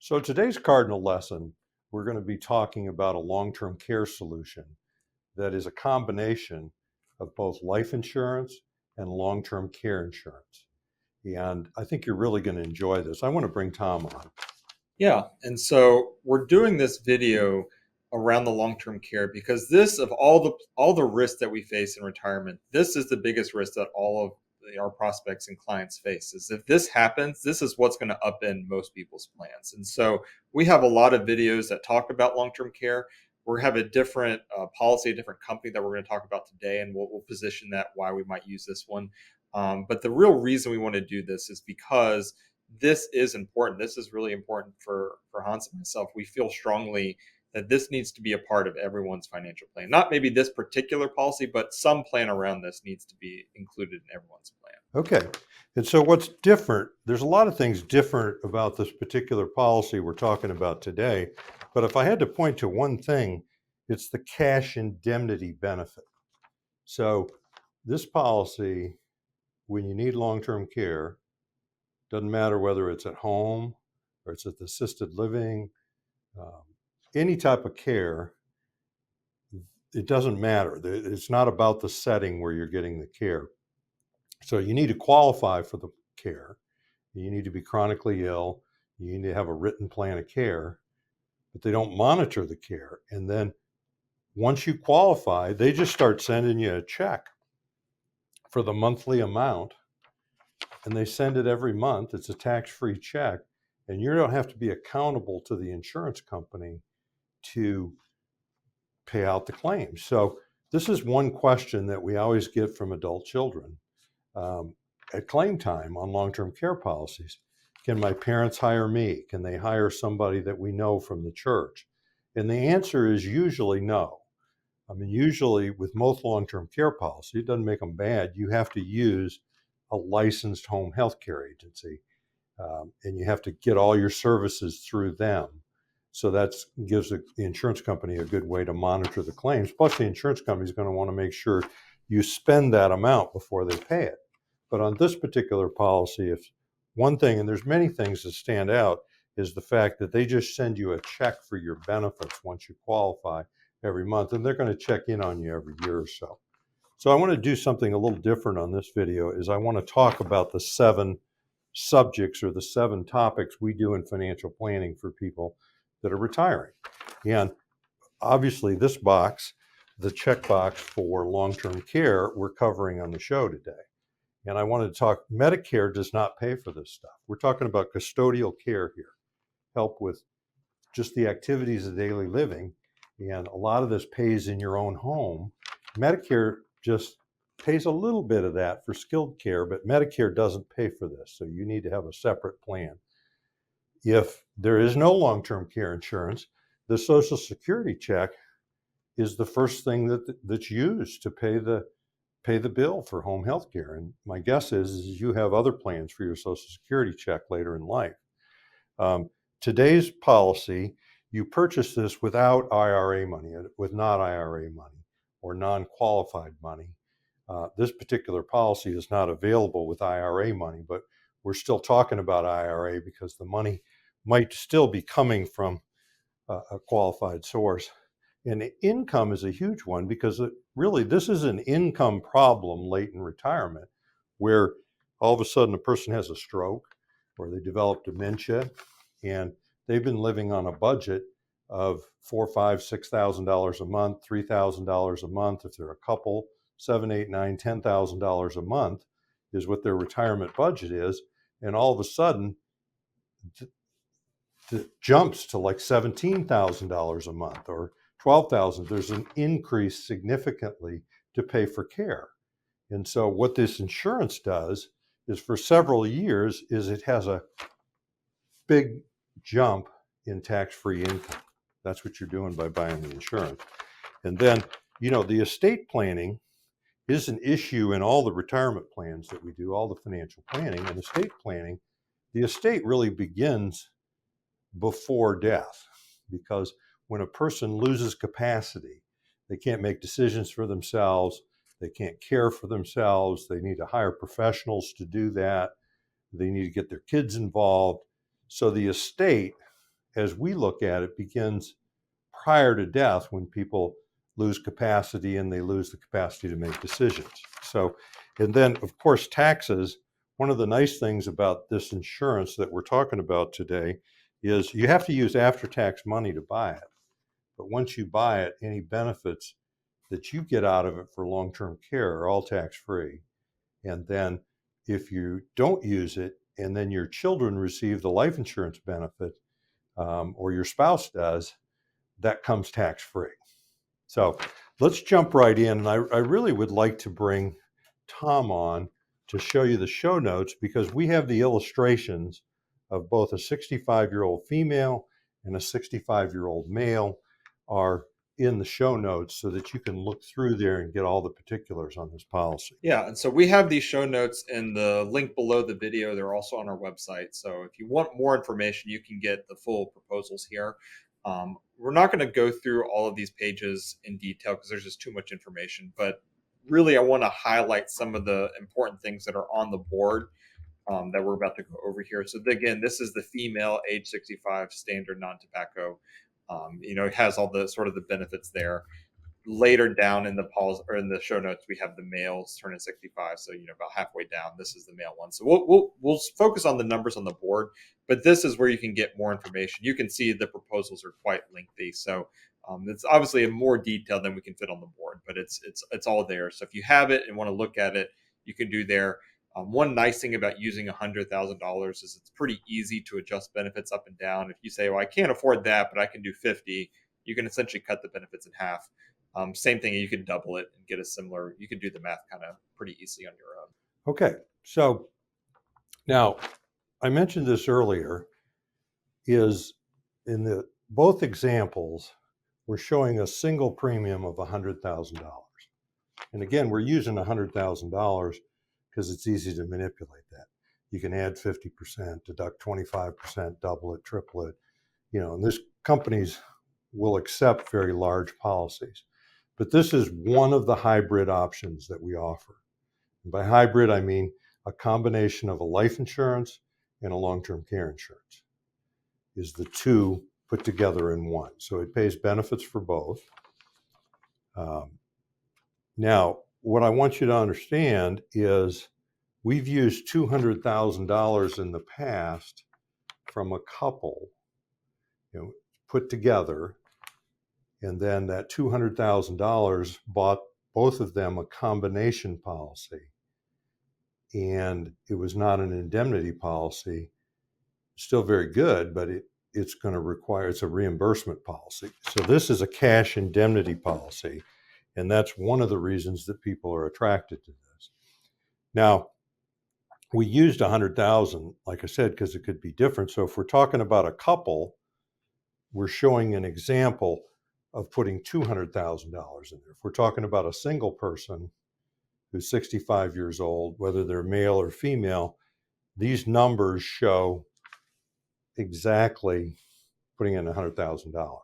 So today's Cardinal lesson, we're going to be talking about a long-term care solution that is a combination of both life insurance and long-term care insurance. And I think you're really going to enjoy this. I want to bring Tom on. Yeah, and so we're doing this video around the long-term care because this of all the risks that we face in retirement, this is the biggest risk that all of our prospects and clients face. Is if this happens, this is what's going to upend most people's plans. And so we have a lot of videos that talk about long-term care. We have a different policy, a different company that we're going to talk about today, and we'll position that why we might use this one. But the real reason we want to do this is because this is important. This is really important for Hans and myself. We feel strongly that this needs to be a part of everyone's financial plan. Not maybe this particular policy, but some plan around this needs to be included in everyone's plan. Okay. And so what's different, there's a lot of things different about this particular policy we're talking about today. But if I had to point to one thing, it's the cash indemnity benefit. So this policy, when you need long-term care, doesn't matter whether it's at home or it's at the assisted living, any type of care, it doesn't matter. It's not about the setting where you're getting the care. So you need to qualify for the care. You need to be chronically ill. You need to have a written plan of care, but they don't monitor the care. And then once you qualify, they just start sending you a check for the monthly amount, and they send it every month. It's a tax-free check, and you don't have to be accountable to the insurance company to pay out the claims. So this is one question that we always get from adult children at claim time on long-term care policies. Can my parents hire me? Can they hire somebody that we know from the church? And the answer is usually no. I mean, usually with most long-term care policy, it doesn't make them bad. You have to use a licensed home health care agency, and you have to get all your services through them. So that gives the insurance company a good way to monitor the claims. Plus, the insurance company is going to want to make sure you spend that amount before they pay it. But on this particular policy, if one thing, and there's many things that stand out, is the fact that they just send you a check for your benefits once you qualify every month, and they're going to check in on you every year or so. So I want to do something a little different on this video, is I want to talk about the 7 subjects or the 7 topics we do in financial planning for people that are retiring. And obviously this box, the checkbox for long-term care, we're covering on the show today. And I wanted to talk, Medicare does not pay for this stuff. We're talking about custodial care here, help with just the activities of daily living. And a lot of this pays in your own home. Medicare just pays a little bit of that for skilled care, but Medicare doesn't pay for this. So you need to have a separate plan. If there is no long-term care insurance, the Social Security check is the first thing that's used to pay the bill for home health care. And my guess is you have other plans for your Social Security check later in life. Today's policy, you purchase this without IRA money, with not IRA money or non-qualified money. This particular policy is not available with IRA money, but we're still talking about IRA because the money might still be coming from a qualified source. And income is a huge one because this is an income problem late in retirement, where all of a sudden a person has a stroke or they develop dementia and they've been living on a budget of $4,000, $5,000, $6,000 a month, $3,000 a month. If they're a couple, $7,000, $8,000, $9,000, $10,000 a month is what their retirement budget is. And all of a sudden, it jumps to like $17,000 a month or $12,000. There's an increase significantly to pay for care. And so what this insurance does is for several years is it has a big jump in tax-free income. That's what you're doing by buying the insurance. And then, the estate planning is an issue in all the retirement plans that we do, all the financial planning and estate planning. The estate really begins before death, because when a person loses capacity, they can't make decisions for themselves, they can't care for themselves, they need to hire professionals to do that, they need to get their kids involved. So the estate as we look at it, begins prior to death when people lose capacity and they lose the capacity to make decisions. So, and then of course, taxes. One of the nice things about this insurance that we're talking about today is you have to use after-tax money to buy it. But once you buy it, any benefits that you get out of it for long-term care are all tax-free. And then if you don't use it and then your children receive the life insurance benefit, or your spouse does, that comes tax-free. So let's jump right in. And I really would like to bring Tom on to show you the show notes, because we have the illustrations of both a 65-year-old female and a 65-year-old male are in the show notes so that you can look through there and get all the particulars on this policy. Yeah, and so we have these show notes in the link below the video. They're also on our website. So if you want more information, you can get the full proposals here. We're not going to go through all of these pages in detail because there's just too much information. But really, I want to highlight some of the important things that are on the board that we're about to go over here. So again, this is the female age 65 standard non-tobacco. It has all the sort of the benefits there. Later down in the policy or in the show notes, we have the males turning 65. So about halfway down, this is the male one. So we'll focus on the numbers on the board, but this is where you can get more information. You can see the proposals are quite lengthy, so it's obviously in more detail than we can fit on the board, but it's all there. So if you have it and want to look at it, you can do there. One nice thing about using $100,000 is it's pretty easy to adjust benefits up and down. If you say, well, I can't afford that, but I can do 50, you can essentially cut the benefits in half. Same thing, you could double it and get a similar, you could do the math kind of pretty easily on your own. Okay, so now I mentioned this earlier, is in the both examples, we're showing a single premium of $100,000. And again, we're using $100,000 because it's easy to manipulate that. You can add 50%, deduct 25%, double it, triple it, and this companies will accept very large policies. But this is one of the hybrid options that we offer. And by hybrid, I mean a combination of a life insurance and a long-term care insurance is the two put together in one. So it pays benefits for both. Now, what I want you to understand is we've used $200,000 in the past from a couple, put together. And then that $200,000 bought both of them a combination policy. And it was not an indemnity policy. Still very good, but it's going to require, it's a reimbursement policy. So this is a cash indemnity policy. And that's one of the reasons that people are attracted to this. Now, we used $100,000, like I said, because it could be different. So if we're talking about a couple, we're showing an example of putting $200,000 in there. If we're talking about a single person who's 65 years old, whether they're male or female, these numbers show exactly putting in $100,000.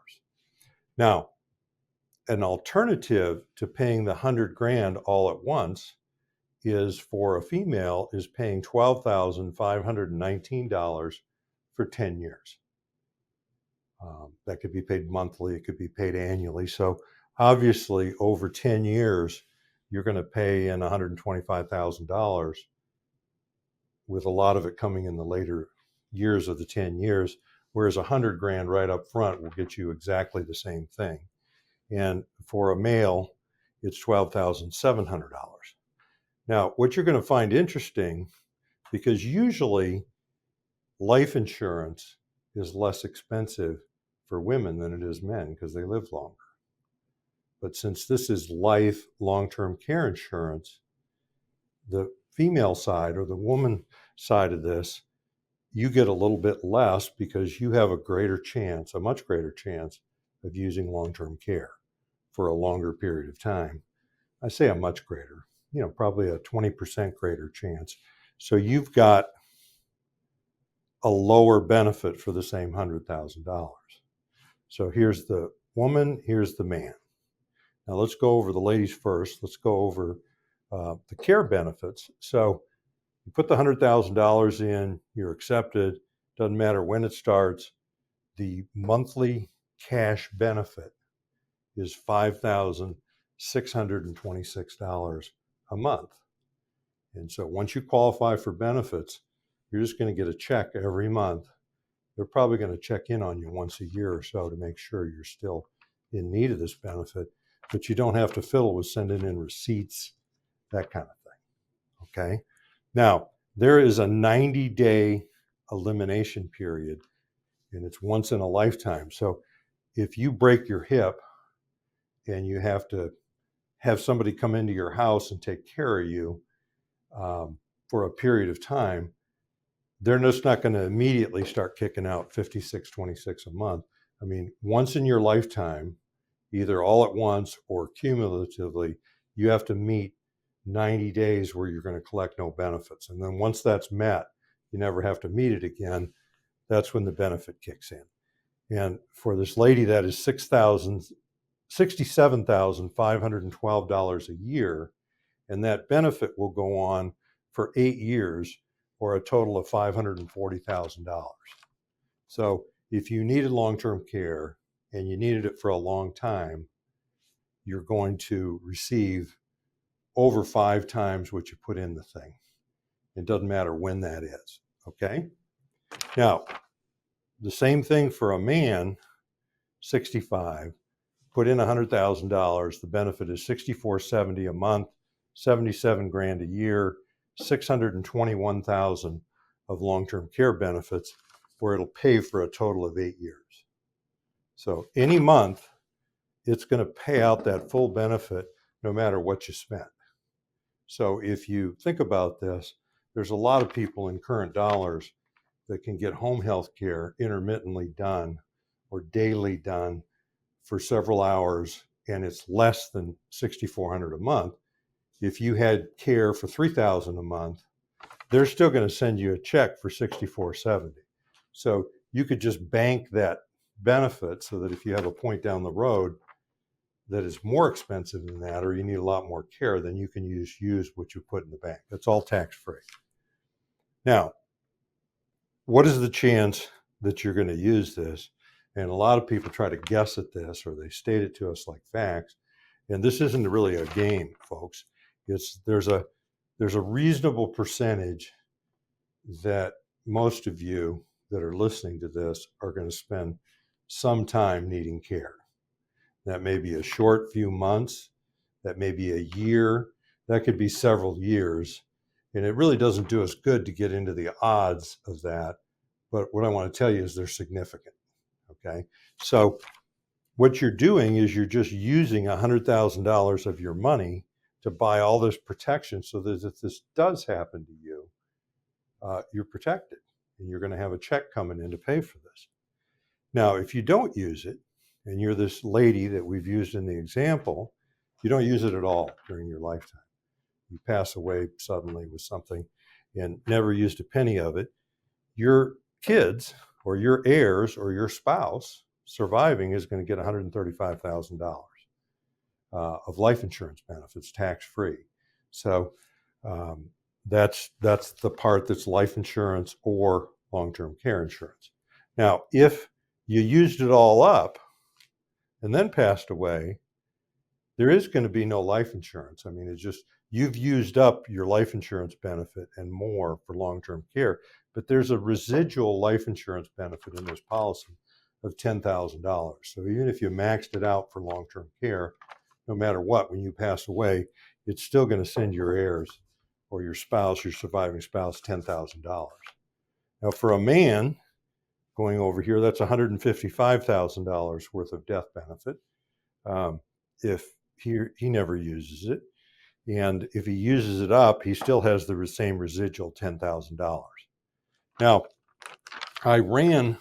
Now, an alternative to paying the $100,000 all at once is for a female is paying $12,519 for 10 years. That could be paid monthly, it could be paid annually. So obviously over 10 years, you're going to pay in $125,000, with a lot of it coming in the later years of the 10 years, whereas $100,000 right up front will get you exactly the same thing. And for a male, it's $12,700. Now, what you're going to find interesting, because usually life insurance is less expensive for women than it is men because they live longer. But since this is life long-term care insurance, the female side or the woman side of this, you get a little bit less because you have a much greater chance of using long-term care for a longer period of time. I say a much greater, probably a 20% greater chance. So you've got a lower benefit for the same $100,000. So here's the woman, here's the man. Now let's go over the ladies first. Let's go over the care benefits. So you put the $100,000 in, you're accepted. Doesn't matter when it starts. the monthly cash benefit is $5,626 a month. And so once you qualify for benefits, you're just going to get a check every month. They're probably going to check in on you once a year or so to make sure you're still in need of this benefit, but you don't have to fiddle with sending in receipts, that kind of thing. Okay. Now, there is a 90-day elimination period, and it's once in a lifetime. So if you break your hip and you have to have somebody come into your house and take care of you for a period of time, they're just not going to immediately start kicking out $56.26 a month. I mean, once in your lifetime, either all at once or cumulatively, you have to meet 90 days where you're going to collect no benefits. And then once that's met, you never have to meet it again. That's when the benefit kicks in. And for this lady, that is $67,512 a year. And that benefit will go on for 8 years, or a total of $540,000. So if you needed long-term care and you needed it for a long time, you're going to receive over 5 times what you put in the thing. It doesn't matter when that is, okay? Now, the same thing for a man, 65, put in $100,000, the benefit is $64.70 a month, 77 grand a year, 621,000 of long-term care benefits, where it'll pay for a total of 8 years. So any month, it's going to pay out that full benefit no matter what you spent. So if you think about this, there's a lot of people in current dollars that can get home health care intermittently done or daily done for several hours, and it's less than $6,400 a month. If you had care for $3,000 a month, they're still going to send you a check for $64.70. So you could just bank that benefit so that if you have a point down the road that is more expensive than that, or you need a lot more care, then you can use what you put in the bank. That's all tax-free. Now, what is the chance that you're going to use this? And a lot of people try to guess at this, or they state it to us like facts. And this isn't really a game, folks. There's a reasonable percentage that most of you that are listening to this are going to spend some time needing care. That may be a short few months, that may be a year, that could be several years. And it really doesn't do us good to get into the odds of that. But what I want to tell you is they're significant. Okay. So what you're doing is you're just using $100,000 of your money to buy all this protection so that if this does happen to you, you're protected and you're going to have a check coming in to pay for this. Now, if you don't use it, and you're this lady that we've used in the example, you don't use it at all during your lifetime. You pass away suddenly with something and never used a penny of it. Your kids or your heirs or your spouse surviving is going to get $135,000 of life insurance benefits tax-free. So that's the part that's life insurance or long-term care insurance. Now, if you used it all up and then passed away, there is going to be no life insurance. I mean, it's just you've used up your life insurance benefit and more for long-term care, but there's a residual life insurance benefit in this policy of $10,000. So even if you maxed it out for long-term care, no matter what, when you pass away, it's still going to send your heirs or your spouse, your surviving spouse, $10,000. Now, for a man going over here, that's $155,000 worth of death benefit if he never uses it. And if he uses it up, he still has the same residual $10,000. Now, I ran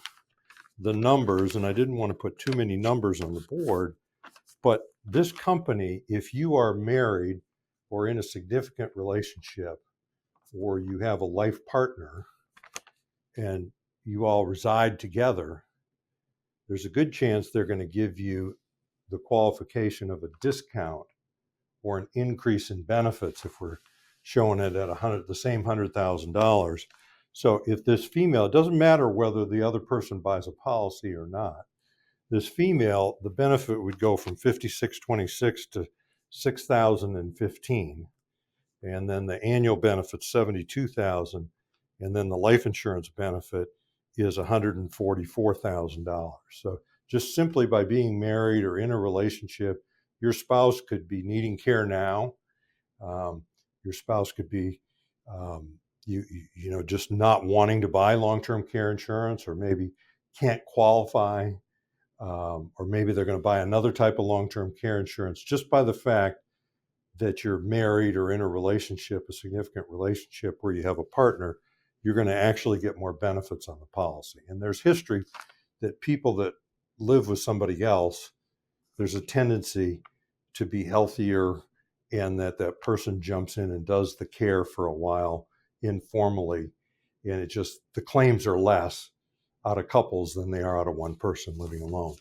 the numbers, and I didn't want to put too many numbers on the board, but this company, if you are married or in a significant relationship, or you have a life partner and you all reside together, there's a good chance they're going to give you the qualification of a discount or an increase in benefits if we're showing it at the same $100,000 So if this female, it doesn't matter whether the other person buys a policy or not, this female, the benefit would go from 5626 to 6015, and then the annual benefit 72,000, and then the life insurance benefit is $144,000. So just simply by being married or in a relationship, your spouse could be needing care now. Your spouse could be just not wanting to buy long-term care insurance, or maybe can't qualify, or maybe they're going to buy another type of long-term care insurance. Just by the fact that you're married or in a relationship, a significant relationship where you have a partner, you're going to actually get more benefits on the policy. And there's history that people that live with somebody else, there's a tendency to be healthier, and that person jumps in and does the care for a while informally. And the claims are less out of couples than they are out of one person living alone.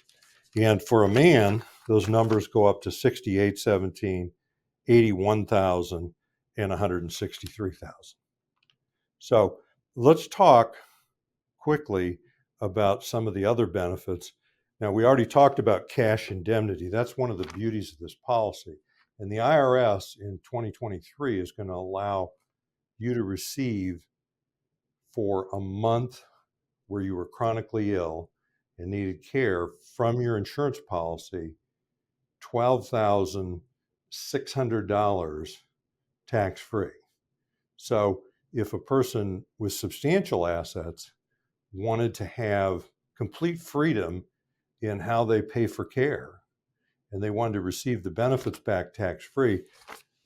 And for a man, those numbers go up to 6817, 81,000, and 163,000. So let's talk quickly about some of the other benefits. Now, we already talked about cash indemnity. That's one of the beauties of this policy. And the IRS in 2023 is going to allow you to receive, for a month where you were chronically ill and needed care from your insurance policy, $12,600 tax-free. So if a person with substantial assets wanted to have complete freedom in how they pay for care, and they wanted to receive the benefits back tax-free,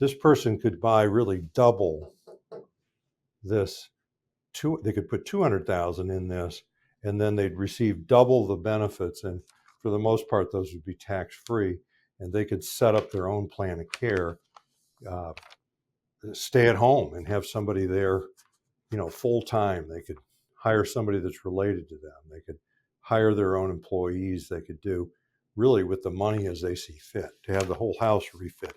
this person could buy really double this. They could put 200,000 in this, and then they'd receive double the benefits. And for the most part, those would be tax-free, and they could set up their own plan of care, stay at home and have somebody there, full time. They could hire somebody that's related to them. They could hire their own employees. They could do really with the money as they see fit, to have the whole house refitted.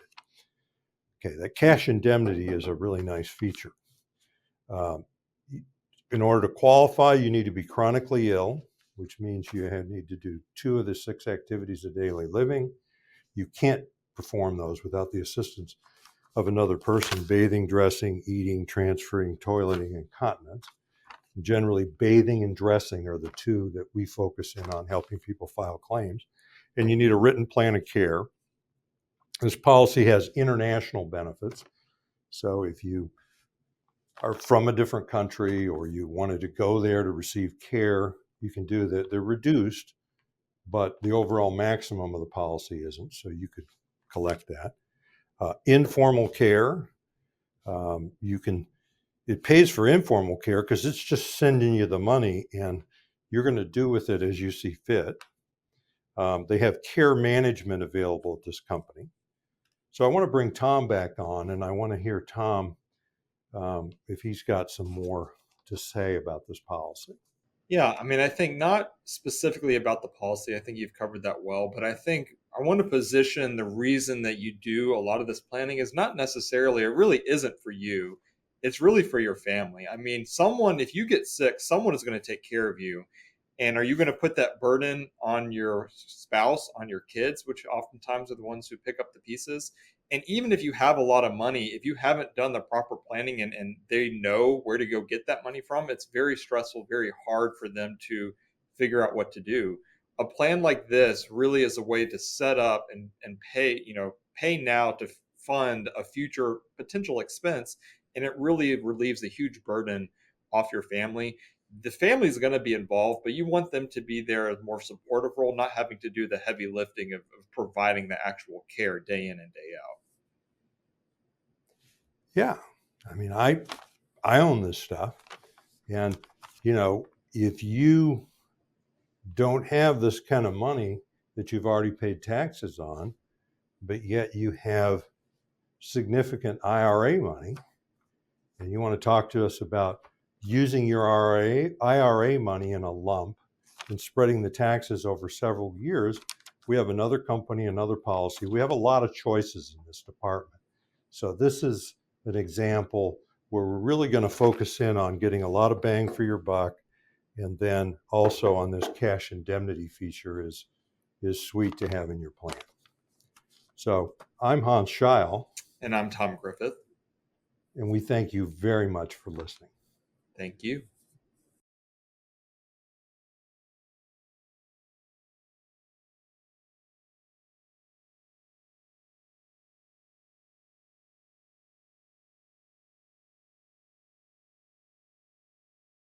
Okay, that cash indemnity is a really nice feature. In order to qualify, you need to be chronically ill, which means you need to do 2 of the 6 activities of daily living. You can't perform those without the assistance of another person: bathing, dressing, eating, transferring, toileting, and continence. Generally, bathing and dressing are the 2 that we focus in on helping people file claims. And you need a written plan of care. This policy has international benefits. So if you are from a different country, or you wanted to go there to receive care, you can do that. They're reduced, but the overall maximum of the policy isn't, so you could collect that. Informal care, it pays for informal care because it's just sending you the money, and you're going to do with it as you see fit. They have care management available at this company. So I want to bring Tom back on, and I want to hear Tom if he's got some more to say about this policy. Yeah, I mean, I think not specifically about the policy. I think you've covered that well, but I think I want to position the reason that you do a lot of this planning is not necessarily, it really isn't for you. It's really for your family. I mean, if you get sick, someone is going to take care of you. And are you going to put that burden on your spouse, on your kids, which oftentimes are the ones who pick up the pieces? And even if you have a lot of money, if you haven't done the proper planning and they know where to go get that money from, it's very stressful, very hard for them to figure out what to do. A plan like this really is a way to set up and pay now to fund a future potential expense. And it really relieves a huge burden off your family. The family is going to be involved, but you want them to be there as more supportive role, not having to do the heavy lifting of providing the actual care day in and day out. Yeah, I mean, I own this stuff, and if you don't have this kind of money that you've already paid taxes on, but yet you have significant IRA money, and you want to talk to us about using your IRA money in a lump and spreading the taxes over several years, we have another company, another policy. We have a lot of choices in this department. So this is an example where we're really going to focus in on getting a lot of bang for your buck, and then also on this cash indemnity feature is sweet to have in your plan. So I'm Hans Scheil, And I'm Tom Griffith. and we thank you very much for listening. Thank you.